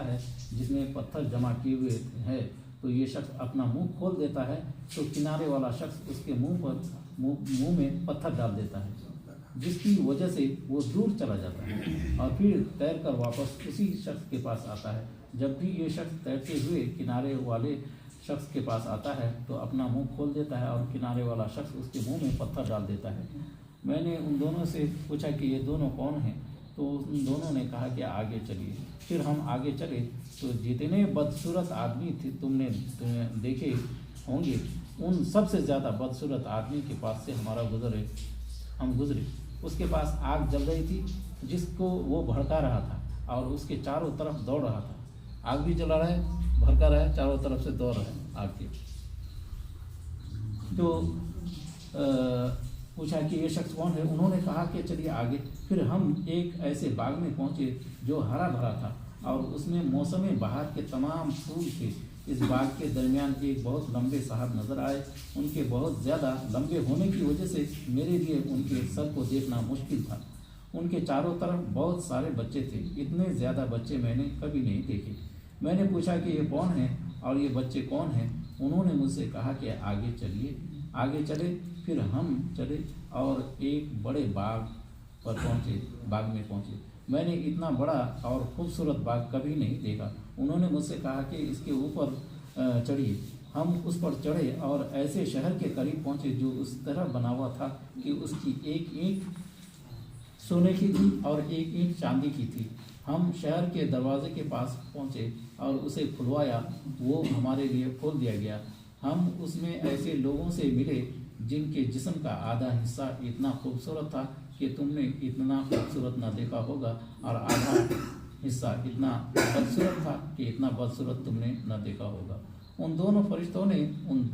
है जिसमें पत्थर जमा किए हुए है, तो ये शख्स अपना मुंह खोल देता है तो किनारे वाला शख्स उसके मुंह में पत्थर डाल देता है, जिसकी वजह से वो दूर चला जाता है और फिर तैर कर वापस उसी शख्स के पास आता है। जब भी ये शख्स तैरते हुए किनारे वाले शख्स के पास आता है तो अपना मुंह खोल देता है और किनारे वाला शख्स उसके मुंह में पत्थर डाल देता है। मैंने उन दोनों से पूछा कि ये दोनों कौन हैं, तो उन दोनों ने कहा कि आगे चलिए। फिर हम आगे चले तो जितने बदसूरत आदमी थे तुमने देखे होंगे, उन सबसे ज़्यादा बदसूरत आदमी के पास से हम गुजरे। उसके पास आग जल रही थी जिसको वो भड़का रहा था और उसके चारों तरफ दौड़ रहा था। आग भी जला रहा है, भड़का रहा है, चारों तरफ से दौड़ रहा है आग के। तो पूछा कि ये शख्स कौन है, उन्होंने कहा कि चलिए आगे। फिर हम एक ऐसे बाग में पहुंचे जो हरा भरा था और उसमें मौसम बहार के तमाम फूल थे। इस बाग के दरमियान एक बहुत लंबे साहब नजर आए। उनके बहुत ज़्यादा लंबे होने की वजह से मेरे लिए उनके सर को देखना मुश्किल था। उनके चारों तरफ बहुत सारे बच्चे थे, इतने ज़्यादा बच्चे मैंने कभी नहीं देखे। मैंने पूछा कि ये कौन है और ये बच्चे कौन हैं। उन्होंने मुझसे कहा कि आगे चलिए। आगे चले, फिर हम चले और एक बड़े बाग में पहुँचे। मैंने इतना बड़ा और खूबसूरत बाग कभी नहीं देखा। उन्होंने मुझसे कहा कि इसके ऊपर चढ़िए। हम उस पर चढ़े और ऐसे शहर के करीब पहुँचे जो उस तरह बना हुआ था कि उसकी एक ईंट सोने की थी और एक ईंट चांदी की थी। हम शहर के दरवाजे के पास पहुँचे और उसे खुलवाया। वो हमारे लिए खोल दिया गया। हम उसमें ऐसे लोगों से मिले जिनके जिस्म का आधा हिस्सा इतना खूबसूरत था कि तुमने इतना खूबसूरत ना देखा होगा और आधा हिस्सा इतना बदसूरत था कि इतना बदसूरत तुमने न देखा होगा। उन दोनों फरिश्तों ने उन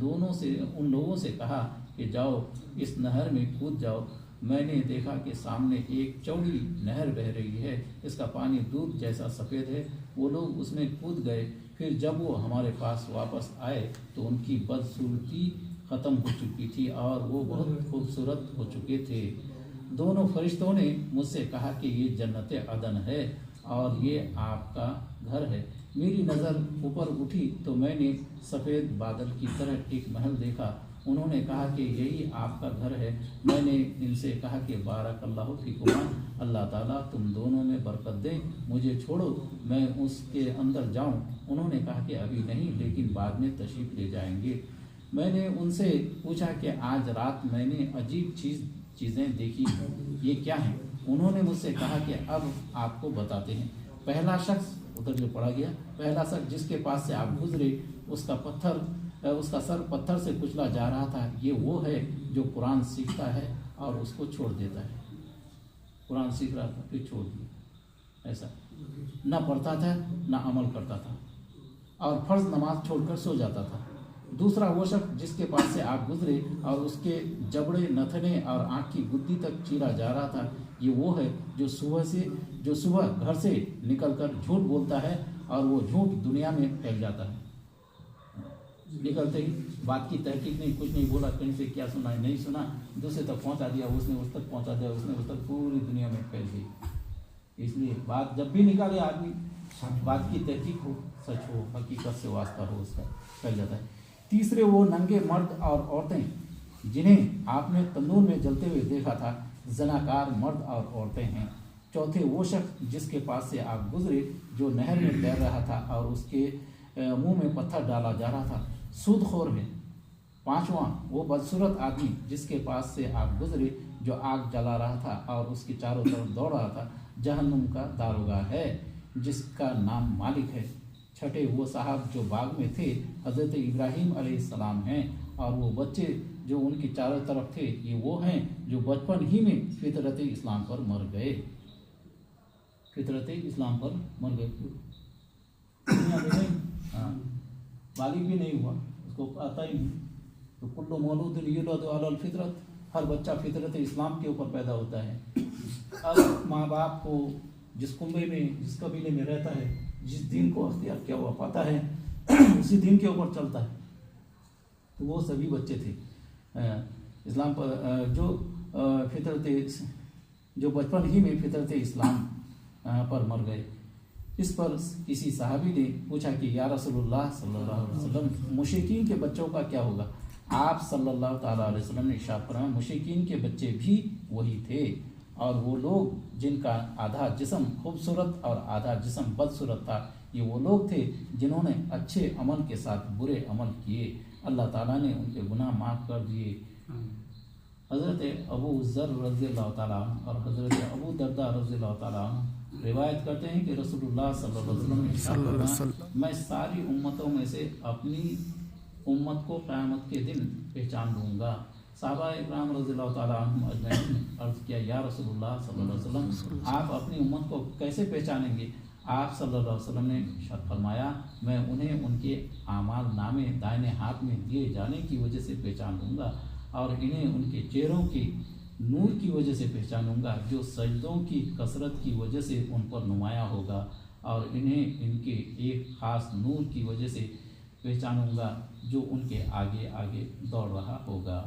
लोगों से कहा कि जाओ इस नहर में कूद जाओ। मैंने देखा कि सामने एक चौड़ी नहर बह रही है, इसका पानी दूध जैसा सफ़ेद है। वो लोग उसमें कूद गए। फिर जब वो हमारे पास वापस आए तो उनकी बदसूरती ख़त्म हो चुकी थी और वो बहुत खूबसूरत हो चुके थे। दोनों फरिश्तों ने मुझसे कहा कि ये जन्नत अदन है और ये आपका घर है। मेरी नज़र ऊपर उठी तो मैंने सफ़ेद बादल की तरह एक महल देखा। उन्होंने कहा कि यही आपका घर है। मैंने इनसे कहा कि बारकल्लाहु फीकुमा, अल्लाह ताला तुम दोनों में बरकत दे, मुझे छोड़ो मैं उसके अंदर जाऊं। उन्होंने कहा कि अभी नहीं, लेकिन बाद में तशरीफ़ ले जाएंगे। मैंने उनसे पूछा कि आज रात मैंने अजीब चीज़ें देखी, ये क्या हैं? उन्होंने मुझसे कहा कि अब आपको बताते हैं। पहला शख्स उधर जो पड़ा गया, पहला शख्स जिसके पास से आप गुजरे, उसका सर पत्थर से कुचला जा रहा था। ये वो है जो कुरान सीखता है और उसको छोड़ देता है। कुरान सीख रहा था फिर छोड़ दिया, ऐसा ना पढ़ता था ना अमल करता था और फर्ज नमाज छोड़कर सो जाता था। दूसरा वो शख्स जिसके पास से आप गुजरे और उसके जबड़े, नथने और आँख की गुद्दी तक चीरा जा रहा था। ये वो है जो सुबह घर से निकलकर झूठ बोलता है और वो झूठ दुनिया में फैल जाता है। निकलते ही बात की तहकीक नहीं, कुछ नहीं बोला, कहीं से क्या सुना नहीं सुना, दूसरे तक पहुंचा दिया, उसने उस तक पहुंचा दिया, उसने उस तक, पूरी दुनिया में फैल गई। इसलिए बात जब भी निकाले आदमी, बात की तहकीक हो, सच हो, हकीकत से वास्ता हो, उसका फैल जाता है। तीसरे वो नंगे मर्द और औरतें जिन्हें आपने तंदूर में जलते हुए देखा था, जनाकार मर्द और औरतें हैं। चौथे वो शख्स जिसके पास से आप गुजरे जो नहर में तैर रहा था और उसके मुंह में पत्थर डाला जा रहा था, सूदखोर है। पांचवा वो बदसूरत आदमी जिसके पास से आप गुजरे जो आग जला रहा था और उसके चारों तरफ दौड़ रहा था, जहन्नुम का दारोगा है जिसका नाम मालिक है। छठे वो साहब जो बाग में थे हज़रत इब्राहीम अलैहिस्सलाम हैं और वो बच्चे जो उनके चारों तरफ थे, ये वो हैं जो बचपन ही में फितरत इस्लाम पर मर गए। फितरत इस्लाम पर मर गए, दुनिया में नहीं, हाँ, बालिग भी नहीं हुआ, उसको आता ही नहीं। तो कुल्लु मौलूदिन युलदु अलल फितरत, हर बच्चा फितरत इस्लाम के ऊपर पैदा होता है। अब माँ बाप को जिस कुंबे में, जिस कबीले में रहता है, जिस दिन को अख्तियार किया हुआ पाता है, उसी दिन के ऊपर चलता है। तो वो सभी बच्चे थे इस्लाम पर, जो बचपन ही में फितरत इस्लाम पर मर गए। اس پر کسی صحابی نے پوچھا کہ یا رسول اللہ صلی اللہ علیہ وسلم مشرکین کے بچوں کا کیا ہوگا؟ آپ صلی اللہ تعالیٰ علیہ وسلم نے ارشاد فرمایا مشرکین کے بچے بھی وہی تھے، اور وہ لوگ جن کا آدھا جسم خوبصورت اور آدھا جسم بدصورت تھا، یہ وہ لوگ تھے جنہوں نے اچھے عمل کے ساتھ برے عمل کیے، اللہ تعالیٰ نے ان کے گناہ معاف کر دیے۔ حضرت ابو ذر رضی اللہ تعالیٰ عنہ اور حضرت ابو درداء رضی اللہ تعالیٰ عنہ روایت کرتے ہیں کہ رسول اللہ صلی اللہ علیہ وسلم نے ارشاد فرمایا میں ساری امتوں میں سے اپنی امت کو قیامت کے دن پہچان لوں گا۔ صحابہ اکرام رضی اللہ تعالیٰ عنہ اجمعین نے عرض کیا یا رسول اللہ صلی اللہ علیہ وسلم آپ اپنی امت کو کیسے پہچانیں گے؟ آپ صلی اللہ علیہ وسلم نے ارشاد فرمایا میں انہیں ان کے اعمال نامے دائنے ہاتھ میں دیے جانے کی وجہ سے پہچان لوں گا، اور انہیں ان کے چہروں کی نور کی وجہ سے پہچانوں گا جو سجدوں کی کثرت کی وجہ سے ان پر نمایاں ہوگا، اور انہیں ان کے ایک خاص نور کی وجہ سے پہچانوں گا جو ان کے آگے آگے دوڑ رہا ہوگا۔